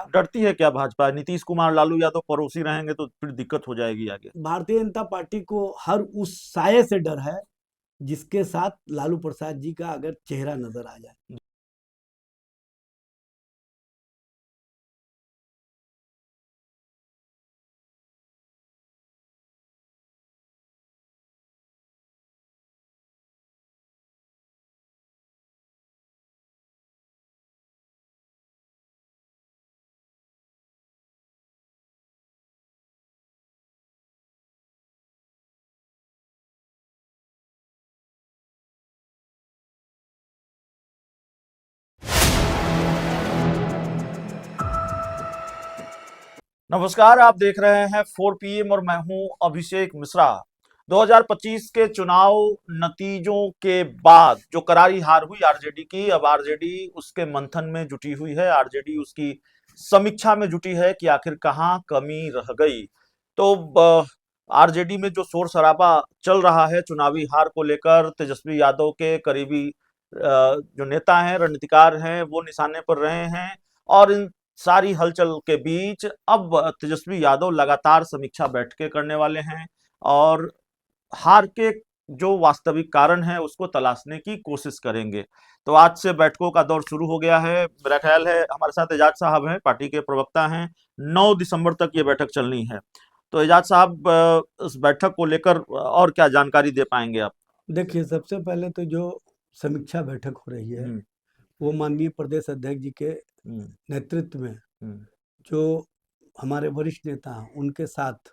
डरती है क्या भाजपा? नीतीश कुमार लालू यादव पड़ोसी रहेंगे तो फिर दिक्कत हो जाएगी आगे। भारतीय जनता पार्टी को हर उस साये से डर है जिसके साथ लालू प्रसाद जी का अगर चेहरा नजर आ जाए। नमस्कार, आप देख रहे हैं 4 PM और मैं हूं अभिषेक मिश्रा। 2025 के चुनाव नतीजों के बाद जो करारी हार हुई आरजेडी की, अब आरजेडी उसके मंथन में जुटी हुई है। आरजेडी उसकी समीक्षा में जुटी है कि आखिर कहां कमी रह गई। तो आरजेडी में जो शोर शराबा चल रहा है चुनावी हार को लेकर, तेजस्वी यादव के करीबी जो नेता हैं, रणनीतिकार हैं, वो निशाने पर रहे हैं। और इन सारी हलचल के बीच अब तेजस्वी यादव लगातार समीक्षा बैठकें करने वाले हैं और हार के जो वास्तविक कारण है उसको तलाशने की कोशिश करेंगे। तो आज से बैठकों का दौर शुरू हो गया है। मेरा ख्याल है हमारे साथ एजाज साहब हैं, पार्टी के प्रवक्ता हैं। 9 दिसंबर तक ये बैठक चलनी है। तो एजाज साहब, इस बैठक को लेकर और क्या जानकारी दे पाएंगे आप? देखिए, सबसे पहले तो जो समीक्षा बैठक हो रही है हम्म। वो माननीय प्रदेश अध्यक्ष जी के हम्म। नेतृत्व में हम्म। जो हमारे वरिष्ठ नेता हैं उनके साथ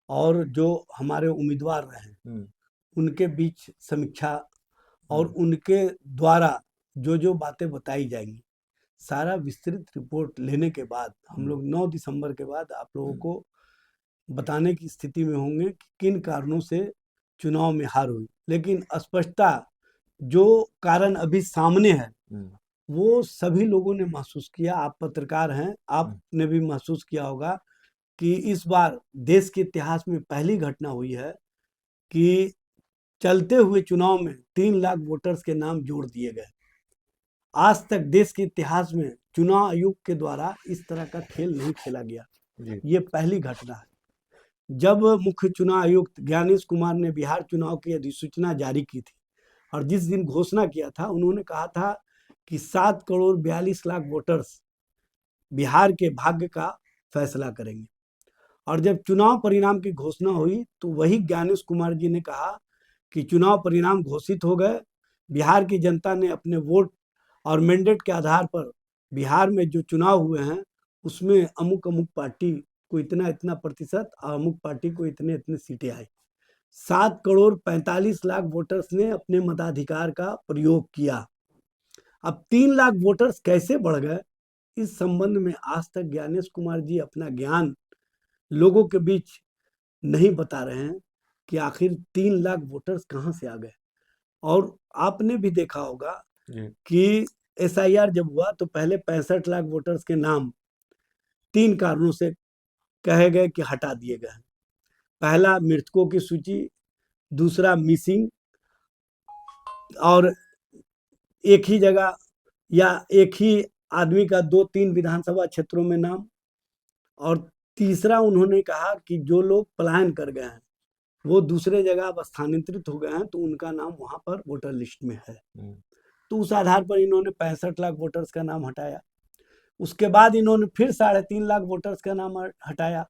और जो हमारे उम्मीदवार रहे हम्म। उनके बीच समीक्षा और हम्म। उनके द्वारा जो जो बातें बताई जाएंगी, सारा विस्तृत रिपोर्ट लेने के बाद हम हम्म। लोग 9 दिसंबर के बाद आप लोगों हम्म। को बताने की स्थिति में होंगे कि किन कारणों से चुनाव में हार हुई। लेकिन स्पष्टता जो कारण अभी सामने है हम्म। वो सभी लोगों ने महसूस किया। आप पत्रकार हैं, हम्म। आपने भी महसूस किया होगा कि इस बार देश के इतिहास में पहली घटना हुई है कि चलते हुए चुनाव में 3 लाख वोटर्स के नाम जोड़ दिए गए। आज तक देश के इतिहास में चुनाव आयोग के द्वारा इस तरह का खेल नहीं खेला गया। जी। ये पहली घटना है। जब मुख्य चुनाव आयुक्त ज्ञानेश कुमार ने बिहार चुनाव की अधिसूचना जारी की थी और जिस दिन घोषणा किया था, उन्होंने कहा था कि 7 करोड़ 42 लाख वोटर्स बिहार के भाग्य का फैसला करेंगे। और जब चुनाव परिणाम की घोषणा हुई तो वही ज्ञानेश कुमार जी ने कहा कि चुनाव परिणाम घोषित हो गए, बिहार की जनता ने अपने वोट और मैंडेट के आधार पर बिहार में जो चुनाव हुए हैं उसमें अमुक अमुक पार्टी को इतना इतना प्रतिशत और अमुक पार्टी को इतने इतने सीटें आई। 7 करोड़ 45 लाख वोटर्स ने अपने मताधिकार का प्रयोग किया। अब 3 लाख वोटर्स कैसे बढ़ गए, इस संबंध में आज तक ज्ञानेश कुमार जी अपना ज्ञान लोगों के बीच नहीं बता रहे हैं कि आखिर 3 लाख वोटर्स कहां से आ गए। और आपने भी देखा होगा जी। कि एसआईआर जब हुआ तो पहले 65 लाख वोटर्स के नाम 3 कारणों से कहे गए कि हटा दिए गए। पहला, मृतकों की सूची। दूसरा, मिसिंग। और एक ही जगह या एक ही आदमी का 2-3 विधानसभा क्षेत्रों में नाम। और तीसरा, उन्होंने कहा कि जो लोग पलायन कर गए हैं वो दूसरे जगह अब स्थानांतरित हो गए हैं तो उनका नाम वहां पर वोटर लिस्ट में है। हम्म। तो उस आधार पर इन्होंने 65 लाख वोटर्स का नाम हटाया। उसके बाद इन्होंने फिर 3.5 लाख वोटर्स का नाम हटाया।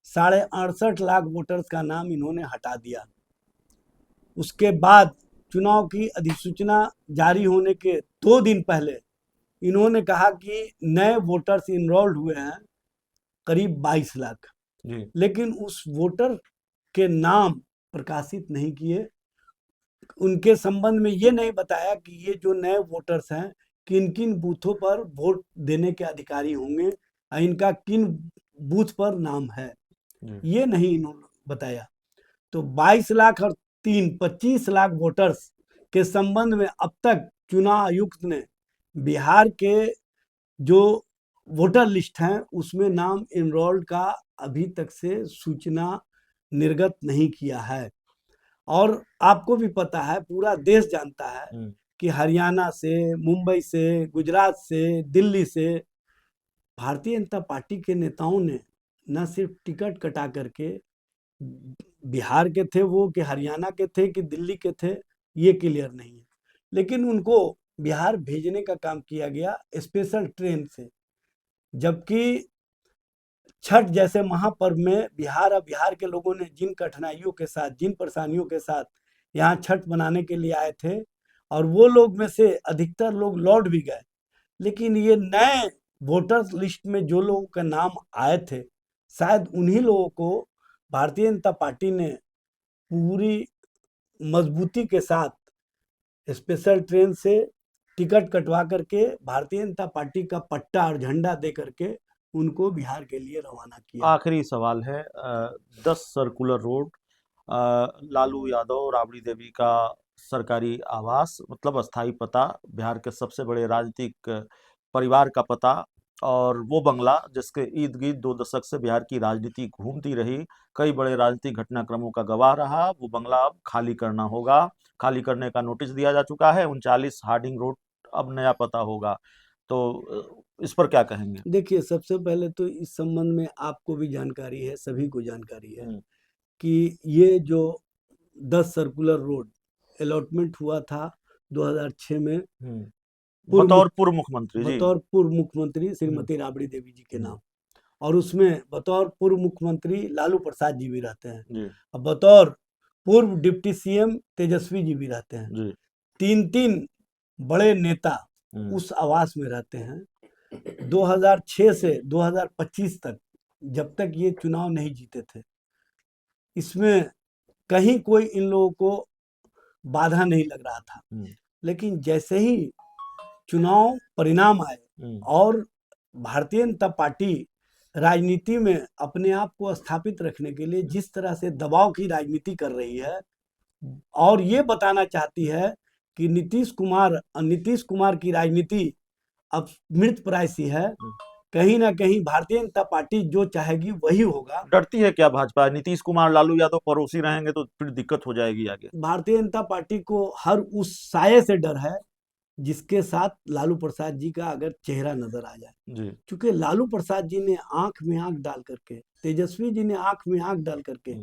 68 लाख वोटर्स का नाम इन्होंने हटा दिया। उसके बाद चुनाव की अधिसूचना जारी होने के 2 दिन पहले इन्होंने कहा कि नए वोटर्स इनरोल्ड हुए हैं करीब 22 लाख। जी। लेकिन उस वोटर के नाम प्रकाशित नहीं किए। उनके संबंध में ये नहीं बताया कि ये जो नए वोटर्स हैं किन किन बूथों पर वोट देने के अधिकारी होंगे और इनका किन बूथ पर नाम है, जी। ये नहीं इन्होंने बताया। तो 22 लाख और 25 लाख वोटर्स के संबंध में अब तक चुनाव आयुक्त ने बिहार के जो वोटर लिस्ट हैं उसमें नाम इनरोल्ड का अभी तक से सूचना निर्गत नहीं किया है। और आपको भी पता है, पूरा देश जानता है हम्म। कि हरियाणा से, मुंबई से, गुजरात से, दिल्ली से भारतीय जनता पार्टी के नेताओं ने न सिर्फ टिकट कटा करके बिहार के थे वो, कि हरियाणा के थे कि दिल्ली के थे, ये क्लियर नहीं है, लेकिन उनको बिहार भेजने का काम किया गया स्पेशल ट्रेन से। जबकि छठ जैसे महापर्व में बिहार और बिहार के लोगों ने जिन कठिनाइयों के साथ, जिन परेशानियों के साथ यहाँ छठ मनाने के लिए आए थे, और वो लोग में से अधिकतर लोग लौट भी गए, लेकिन ये नए वोटर्स लिस्ट में जो लोगों का नाम आए थे, शायद उन्हीं लोगों को भारतीय जनता पार्टी ने पूरी मजबूती के साथ स्पेशल ट्रेन से टिकट कटवा करके भारतीय जनता पार्टी का पट्टा और झंडा दे करके उनको बिहार के लिए रवाना किया। आखिरी सवाल है, 10 सर्कुलर रोड, लालू यादव राबड़ी देवी का सरकारी आवास, मतलब अस्थाई पता, बिहार के सबसे बड़े राजनीतिक परिवार का पता, और वो बंगला जिसके इर्द गिर्द 2 दशक से बिहार की राजनीति घूमती रही, कई बड़े राजनीतिक घटनाक्रमों का गवाह रहा, वो बंगला अब खाली करना होगा। खाली करने का नोटिस दिया जा चुका है। 39 हार्डिंग रोड अब नया पता होगा। तो इस पर क्या कहेंगे? देखिए, सबसे पहले तो इस संबंध में आपको भी जानकारी है, सभी को जानकारी है कि ये जो 10 सर्कुलर रोड अलॉटमेंट हुआ था 2006 में बतौर पूर्व मुख्यमंत्री जी, बतौर पूर्व मुख्यमंत्री श्रीमती राबड़ी देवी जी के नाम, और उसमें बतौर पूर्व मुख्यमंत्री लालू प्रसाद जी भी रहते हैं, जी, और बतौर पूर्व डिप्टी सीएम तेजस्वी जी भी रहते हैं। जी, 3 बड़े नेता उस आवास में रहते हैं। 2006 से 2025 तक, जब तक ये चुनाव नहीं जीते थे, इसमें कहीं कोई इन लोगों को बाधा नहीं लग रहा था। लेकिन जैसे ही चुनाव परिणाम आए और भारतीय जनता पार्टी राजनीति में अपने आप को स्थापित रखने के लिए जिस तरह से दबाव की राजनीति कर रही है, और ये बताना चाहती है कि नीतीश कुमार की राजनीति अब मृत प्राय सी है, कहीं ना कहीं भारतीय जनता पार्टी जो चाहेगी वही होगा। डरती है क्या भाजपा? नीतीश कुमार लालू यादव पड़ोसी रहेंगे तो फिर दिक्कत हो जाएगी आगे। भारतीय जनता पार्टी को हर उस साये से डर है जिसके साथ लालू प्रसाद जी का अगर चेहरा नजर आ जाए। क्योंकि लालू प्रसाद जी ने आंख में आंख डाल करके, तेजस्वी जी ने आंख में आंख डाल करके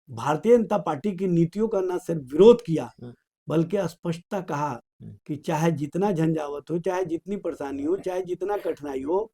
भारतीय जनता पार्टी की नीतियों का न सिर्फ विरोध किया, बल्कि स्पष्टता कहा कि चाहे जितना झंझावत हो, चाहे जितनी परेशानी हो, चाहे जितना कठिनाई हो,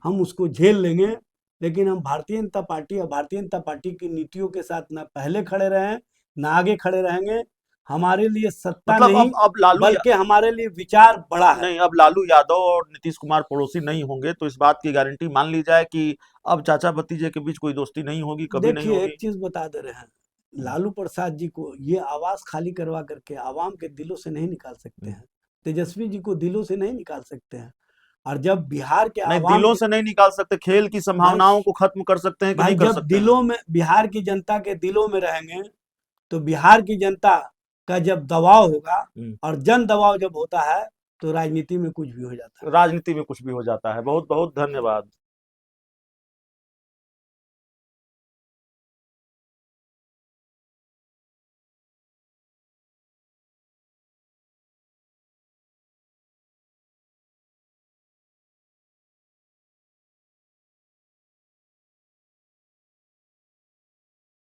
हम उसको झेल लेंगे, लेकिन हम भारतीय जनता पार्टी और भारतीय जनता पार्टी की नीतियों के साथ ना पहले खड़े रहे, ना आगे खड़े रहेंगे। हमारे लिए सत्ता मतलब नहीं, अब लालू बल्कि हमारे लिए विचार बड़ा है। नहीं, अब लालू यादव और नीतीश कुमार पड़ोसी नहीं होंगे, तो इस बात की गारंटी मान ली जाए कि अब चाचा भतीजे के बीच कोई दोस्ती नहीं होगी, कभी नहीं देखिए, होगी। एक चीज बता दे रहे हैं, लालू प्रसाद जी को ये आवास खाली करवा करके आवाम के दिलों से नहीं निकाल सकते हैं, तेजस्वी जी को दिलों से नहीं निकाल सकते हैं। और जब बिहार के नहीं, आवाम दिलों से नहीं निकाल सकते, खेल की संभावनाओं को खत्म कर सकते हैं कि भाई, नहीं कर जब सकते हैं? दिलों में, बिहार की जनता के दिलों में रहेंगे, तो बिहार की जनता का जब दबाव होगा, और जन दबाव जब होता है, तो राजनीति में कुछ भी हो जाता है। राजनीति में कुछ भी हो जाता है। बहुत बहुत धन्यवाद।